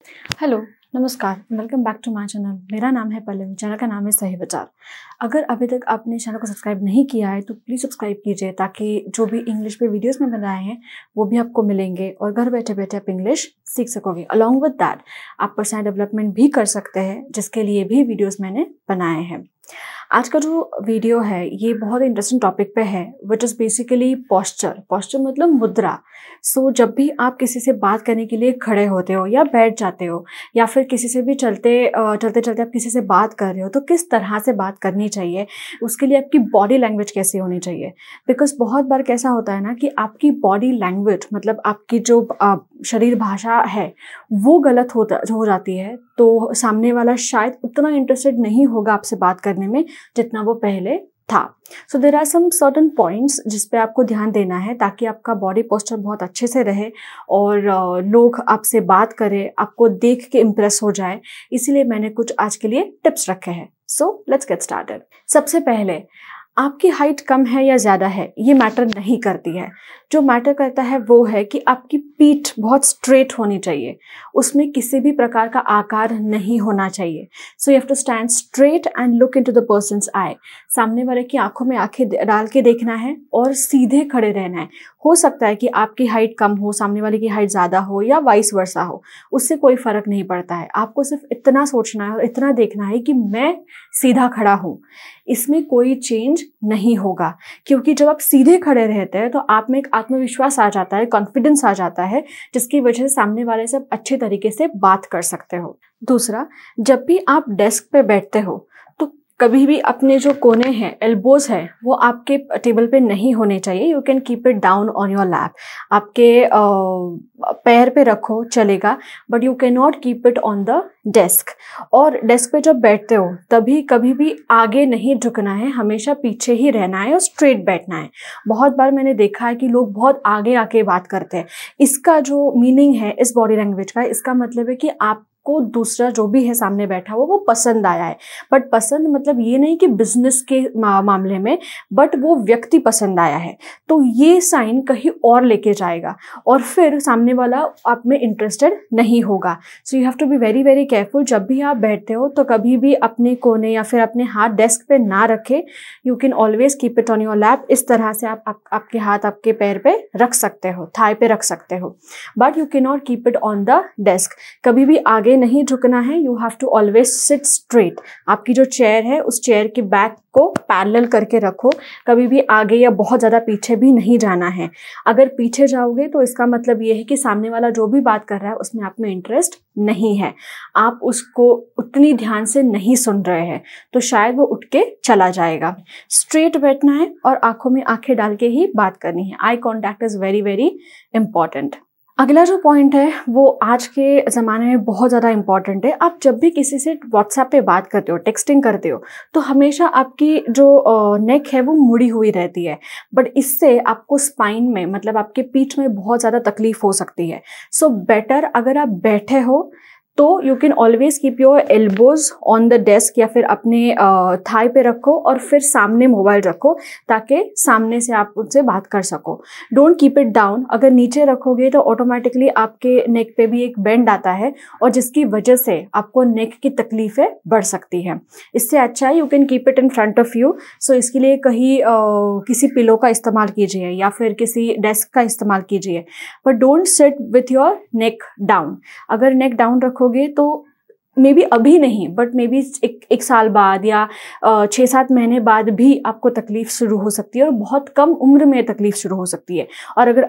Hello, नमस्कार, welcome back to my channel. मेरा नाम है पल्लवी, चैनल का नाम है सही विचार। अगर अभी तक आपने चैनल को सब्सक्राइब नहीं किया है तो प्लीज़ सब्सक्राइब कीजिए ताकि जो भी इंग्लिश पे वीडियोस में बनाए हैं वो भी आपको मिलेंगे और घर बैठे बैठे आप इंग्लिश सीख सकोगे। अलॉन्ग विद दैट आप पर्सनल डेवलपमेंट भी कर सकते हैं, जिसके लिए भी वीडियोज़ मैंने बनाए हैं। आज का जो वीडियो है ये बहुत इंटरेस्टिंग टॉपिक पे है, विच इज़ बेसिकली पॉस्चर मतलब मुद्रा। सो जब भी आप किसी से बात करने के लिए खड़े होते हो या बैठ जाते हो या फिर किसी से भी चलते चलते आप किसी से बात कर रहे हो तो किस तरह से बात करनी चाहिए, उसके लिए आपकी बॉडी लैंग्वेज कैसी होनी चाहिए। बिकॉज बहुत बार कैसा होता है ना कि आपकी बॉडी लैंग्वेज मतलब आपकी जो शरीर भाषा है वो गलत हो जाती है, तो सामने वाला शायद उतना इंटरेस्टेड नहीं होगा आपसे बात करने में जितना वो पहले था। So there are some certain points जिस पे आपको ध्यान देना है ताकि आपका बॉडी पोस्चर बहुत अच्छे से रहे और लोग आपसे बात करें, आपको देख के इम्प्रेस हो जाए। इसीलिए मैंने कुछ आज के लिए टिप्स रखे हैं। So let's get started. सबसे पहले, आपकी हाइट कम है या ज़्यादा है ये मैटर नहीं करती है। जो मैटर करता है वो है कि आपकी पीठ बहुत स्ट्रेट होनी चाहिए, उसमें किसी भी प्रकार का आकार नहीं होना चाहिए। So you have to stand straight and look into the person's eye. सामने वाले की आंखों में आंखें डाल के देखना है और सीधे खड़े रहना है। हो सकता है कि आपकी हाइट कम हो, सामने वाले की हाइट ज़्यादा हो या वाइस वर्सा हो, उससे कोई फ़र्क नहीं पड़ता है। आपको सिर्फ इतना सोचना है और इतना देखना है कि मैं सीधा खड़ा हूँ, इसमें कोई चेंज नहीं होगा। क्योंकि जब आप सीधे खड़े रहते हैं तो आप में एक आत्मविश्वास आ जाता है, कॉन्फिडेंस आ जाता है, जिसकी वजह से सामने वाले से आप अच्छे तरीके से बात कर सकते हो। दूसरा, जब भी आप डेस्क पे बैठते हो तो कभी भी अपने जो कोने हैं, एल्बोज है, वो आपके टेबल पे नहीं होने चाहिए। You can keep it down on your lap. आपके पैर पे रखो चलेगा, but you can not keep it on the desk. और डेस्क पे जब बैठते हो तभी कभी भी आगे नहीं झुकना है, हमेशा पीछे ही रहना है और स्ट्रेट बैठना है। बहुत बार मैंने देखा है कि लोग बहुत आगे आके बात करते हैं। इसका जो मीनिंग है इस बॉडी लैंग्वेज का, इसका मतलब है कि आप को दूसरा जो भी है सामने बैठा हुआ वो पसंद आया है। बट पसंद मतलब ये नहीं कि बिजनेस के मामले में, बट वो व्यक्ति पसंद आया है। तो ये साइन कहीं और लेके जाएगा और फिर सामने वाला आप में इंटरेस्टेड नहीं होगा। So you have to be very very careful. जब भी आप बैठते हो तो कभी भी अपने कोने या फिर अपने हाथ डेस्क पे ना रखें। You can always keep it on your lap. इस तरह से आपके हाथ आपके पैर पे रख सकते हो, थाई पे रख सकते हो, but you can not keep it on the desk. कभी भी आगे नहीं झुकना है। You have to always sit straight. आपकी जो चेयर है उस चेयर के बैक को पैरेलल करके रखो। कभी भी आगे या बहुत ज़्यादा पीछे भी नहीं जाना है। अगर पीछे जाओगे तो इसका मतलब ये है कि सामने वाला जो भी बात कर रहा है उसमें आप में इंटरेस्ट नहीं है, आप उसको उतनी ध्यान से नहीं सुन रहे हैं, तो शायद वो उठ के चला जाएगा। स्ट्रेट बैठना है और आंखों में आंखें डाल के ही बात करनी है। Eye contact is very very important. अगला जो पॉइंट है वो आज के ज़माने में बहुत ज़्यादा इंपॉर्टेंट है। आप जब भी किसी से व्हाट्सएप पे बात करते हो, टेक्सटिंग करते हो, तो हमेशा आपकी जो नेक है वो मुड़ी हुई रहती है। बट इससे आपको स्पाइन में मतलब आपके पीठ में बहुत ज़्यादा तकलीफ हो सकती है। सो बेटर अगर आप बैठे हो तो you can always keep your elbows on the desk या फिर अपने थाई पे रखो और फिर सामने मोबाइल रखो ताकि सामने से आप उनसे बात कर सको। Don't keep it down. अगर नीचे रखोगे तो ऑटोमेटिकली आपके नेक पे भी एक बेंड आता है और जिसकी वजह से आपको नेक की तकलीफें बढ़ सकती हैं। इससे अच्छा है you can keep it in front of you. So इसके लिए कहीं किसी पिलो का इस्तेमाल कीजिए या फिर किसी डेस्क का इस्तेमाल कीजिए, but don't sit with your neck down. अगर नेक डाउन रखो तो मे बी अभी नहीं, बट मे बी एक साल बाद या 6-7 महीने बाद भी आपको तकलीफ शुरू हो सकती है और बहुत कम उम्र में तकलीफ शुरू हो सकती है। और अगर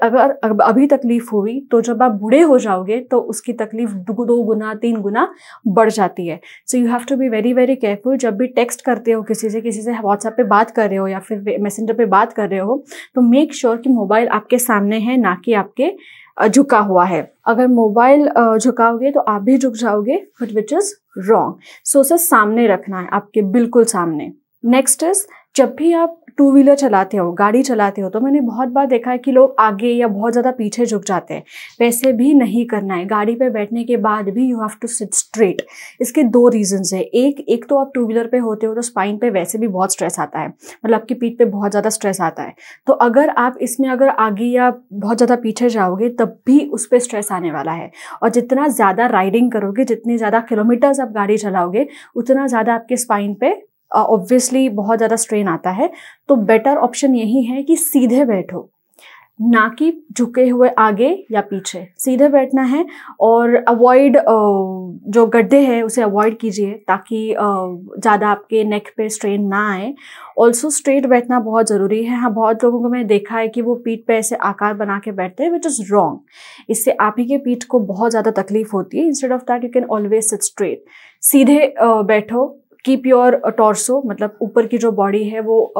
अभी तकलीफ हुई तो जब आप बूढ़े हो जाओगे तो उसकी तकलीफ 2 गुना 3 गुना बढ़ जाती है। So you have to be very very careful. जब भी टेक्स्ट करते हो किसी से व्हाट्सएप पे बात कर रहे हो या फिर मैसेंजर पे बात कर रहे हो, तो मेक श्योर कि मोबाइल आपके सामने है, ना कि आपके झुका हुआ है। अगर मोबाइल झुकाओगे तो आप भी झुक जाओगे, बट विच इज रॉन्ग। सो उसे सामने रखना है, आपके बिल्कुल सामने। नेक्स्ट इज, जब भी आप टू व्हीलर चलाते हो, गाड़ी चलाते हो, तो मैंने बहुत बार देखा है कि लोग आगे या बहुत ज़्यादा पीछे झुक जाते हैं। वैसे भी नहीं करना है। गाड़ी पे बैठने के बाद भी you have to sit straight. इसके 2 रीजंस है। एक तो आप टू व्हीलर पे होते हो तो स्पाइन पे वैसे भी बहुत स्ट्रेस आता है, मतलब आपकी पीठ पे बहुत ज़्यादा स्ट्रेस आता है। तो अगर आप इसमें अगर आगे या बहुत ज़्यादा पीछे जाओगे तब भी उस पर स्ट्रेस आने वाला है। और जितना ज़्यादा राइडिंग करोगे, जितने ज़्यादा किलोमीटर्स आप गाड़ी चलाओगे, उतना ज़्यादा आपके स्पाइन पे ऑब्वियसली बहुत ज़्यादा स्ट्रेन आता है। तो बेटर ऑप्शन यही है कि सीधे बैठो, ना कि झुके हुए आगे या पीछे। सीधे बैठना है और अवॉइड जो गड्ढे हैं उसे अवॉइड कीजिए ताकि ज़्यादा आपके नेक पे स्ट्रेन ना आए। ऑल्सो स्ट्रेट बैठना बहुत ज़रूरी है। हाँ, बहुत लोगों को मैंने देखा है कि वो पीठ पे ऐसे आकार बना के बैठते हैं, विच इज़ रॉन्ग। इससे आप ही के पीठ को बहुत ज़्यादा तकलीफ होती है। Instead of that you can always sit straight. सीधे बैठो, कीप योर टॉर्सो, मतलब ऊपर की जो बॉडी है वो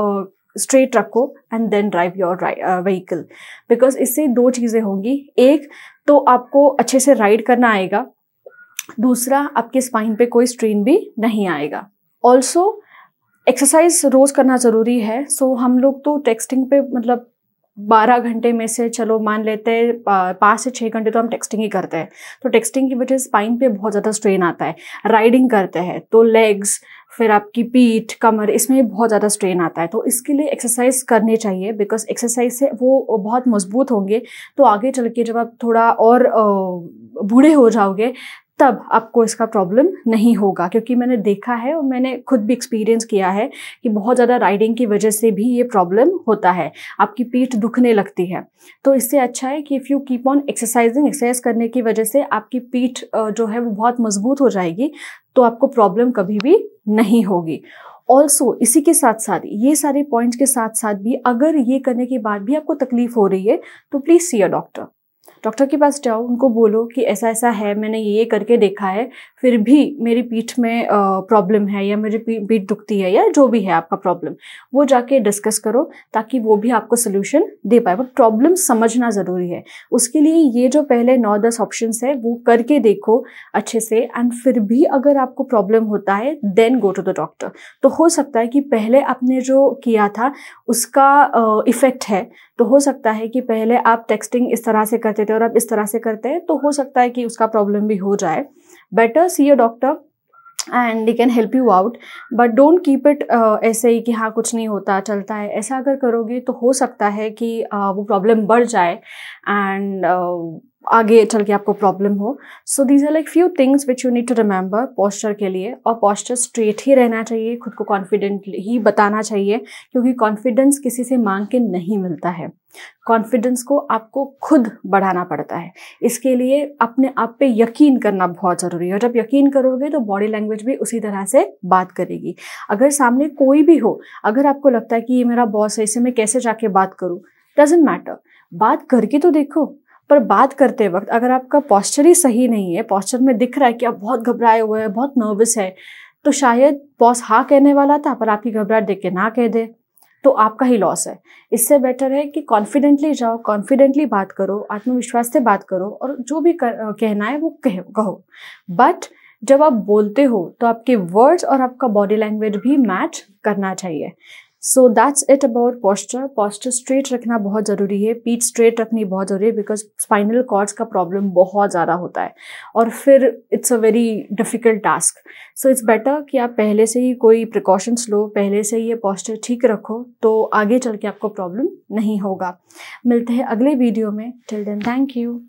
स्ट्रेट रखो and then drive your vehicle. Because इससे 2 चीज़ें होंगी। एक तो आपको अच्छे से राइड करना आएगा, दूसरा आपके स्पाइन पे कोई स्ट्रेन भी नहीं आएगा। ऑल्सो एक्सरसाइज रोज़ करना ज़रूरी है। सो हम लोग तो टेक्सटिंग पे मतलब 12 घंटे में से चलो मान लेते हैं 5 से 6 घंटे तो हम टेक्सटिंग ही करते हैं। तो टेक्सटिंग की वजह से स्पाइन पे बहुत ज़्यादा स्ट्रेन आता है। राइडिंग करते हैं तो लेग्स, फिर आपकी पीठ, कमर, इसमें बहुत ज़्यादा स्ट्रेन आता है। तो इसके लिए एक्सरसाइज करनी चाहिए, बिकॉज एक्सरसाइज से वो बहुत मजबूत होंगे। तो आगे चल के जब आप थोड़ा और बूढ़े हो जाओगे तब आपको इसका प्रॉब्लम नहीं होगा। क्योंकि मैंने देखा है और मैंने खुद भी एक्सपीरियंस किया है कि बहुत ज़्यादा राइडिंग की वजह से भी ये प्रॉब्लम होता है, आपकी पीठ दुखने लगती है। तो इससे अच्छा है कि if you keep on exercise करने की वजह से आपकी पीठ जो है वो बहुत मजबूत हो जाएगी, तो आपको प्रॉब्लम कभी भी नहीं होगी। ऑल्सो इसी के साथ साथ, ये सारे पॉइंट्स के साथ साथ भी अगर ये करने के बाद भी आपको तकलीफ हो रही है तो please see a doctor. Doctor के पास जाओ, उनको बोलो कि ऐसा ऐसा है, मैंने ये करके देखा है, फिर भी मेरी पीठ में प्रॉब्लम है या मेरी पीठ दुखती है या जो भी है आपका प्रॉब्लम, वो जाके डिस्कस करो ताकि वो भी आपको सोल्यूशन दे पाए। बट प्रॉब्लम समझना ज़रूरी है। उसके लिए ये जो पहले 9-10 ऑप्शंस है वो करके देखो अच्छे से, एंड फिर भी अगर आपको प्रॉब्लम होता है then go to the doctor. तो हो सकता है कि पहले आपने जो किया था उसका इफ़ेक्ट है। तो हो सकता है कि पहले आप टेक्सटिंग इस तरह से करते थे और अब इस तरह से करते हैं, तो हो सकता है कि उसका प्रॉब्लम भी हो जाए। Better C a doctor and they can help you out, but don't keep it ऐसे ही कि हाँ कुछ नहीं होता, चलता है। ऐसा अगर करोगे तो हो सकता है कि वो प्रॉब्लम बढ़ जाए एंड आगे चल के आपको प्रॉब्लम हो। So these are like few things which you need to remember posture के लिए। और पोस्चर स्ट्रेट ही रहना चाहिए, खुद को कॉन्फिडेंटली ही बताना चाहिए, क्योंकि कॉन्फिडेंस किसी से मांग के नहीं मिलता है। कॉन्फिडेंस को आपको खुद बढ़ाना पड़ता है। इसके लिए अपने आप पे यकीन करना बहुत ज़रूरी है। और जब यकीन करोगे तो बॉडी लैंग्वेज भी उसी तरह से बात करेगी। अगर सामने कोई भी हो, अगर आपको लगता है कि ये मेरा बॉस है, इससे मैं कैसे जाके बात करूँ, डजंट मैटर, बात करके तो देखो। पर बात करते वक्त अगर आपका पॉस्चर ही सही नहीं है, पॉस्चर में दिख रहा है कि आप बहुत घबराए हुए हैं, बहुत नर्वस है, तो शायद बॉस हाँ कहने वाला था पर आपकी घबराहट देख के ना कह दे, तो आपका ही लॉस है। इससे बेटर है कि कॉन्फिडेंटली जाओ, कॉन्फिडेंटली बात करो, आत्मविश्वास से बात करो, और जो भी कहना है वो कहो। बट जब आप बोलते हो तो आपके वर्ड्स और आपका बॉडी लैंग्वेज भी मैच करना चाहिए। So that's it about posture. Posture straight रखना बहुत ज़रूरी है, पीठ स्ट्रेट रखनी बहुत ज़रूरी है, बिकॉज स्पाइनल कॉर्ड्स का प्रॉब्लम बहुत ज़्यादा होता है और फिर it's a very difficult task. So it's better कि आप पहले से ही कोई प्रिकॉशंस लो, पहले से ही ये पोस्चर ठीक रखो, तो आगे चल के आपको प्रॉब्लम नहीं होगा। मिलते हैं अगले वीडियो में। Till then thank you.